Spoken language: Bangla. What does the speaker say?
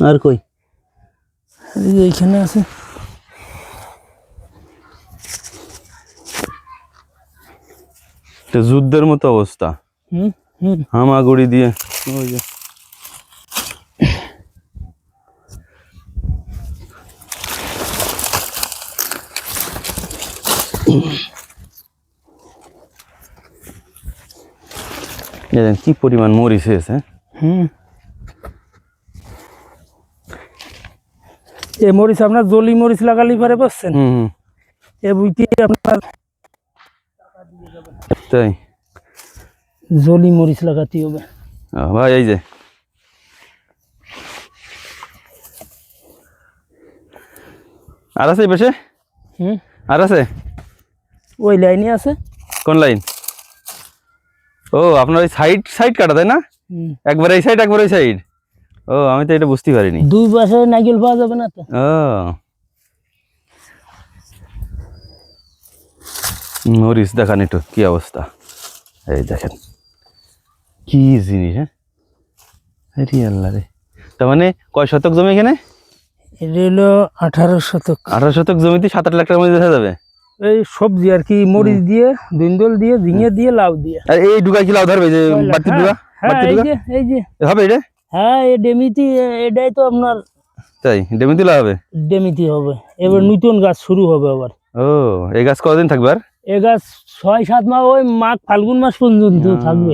আর কই এইখানে আছে। যুদ্ধের মতো অবস্থা। হামাগুড়ি দিয়ে ওই যে কি পরিমাণ মরিচ হয়েছে। এই মরিচ আপনার জলি মরিচ লাগালি পারে পাচ্ছেন। এ বুঝতে আপনার তাই জলি মরিচ লাগাতে হবে ভাই। এই যে আর আছে পাশে, আর আছে ওই লাইনে আছে। কোন লাইন? ও আপনার ওই সাইড সাইড কাটা, তাই না? একবার এই সাইড একবার ওই সাইড। ও আমি তো এটা বুঝতে পারিনি। দুই পাশে নারকেল পাওয়া যাবে না তো। ও মরিচ দেখান একটু কি অবস্থা। এই দেখেন কি জিনিস। আল্লাহ রে। তার মানে কয় শতক জমি এখানে? এটা হলো 18 শতক। 18 শতক জমিতে 7-8 লাখ টাকার মধ্যে দেখা যাবে। এই সবজি আর কি, মরিচ দিয়ে, ধুন্দল দিয়ে, ঝিঙে দিয়ে, লাউ দিয়ে। আর এই ডুগা কি লাউ ধরবে? যে বাড়তি ডুগা, বাড়তি ডুগা এই যে হবে এটা। হ্যাঁ এই ডেমিতি, এটাই তো আপনার। তাই ডেমিতি লাউ হবে? ডেমিতি হবে। এবার নতুন গাছ শুরু হবে আবার। ও এই গাছ কতদিন থাকবে? আর এই গাছ 6-7 মাস, ওই মাঘ ফাল্গুন মাস পর্যন্ত থাকবে।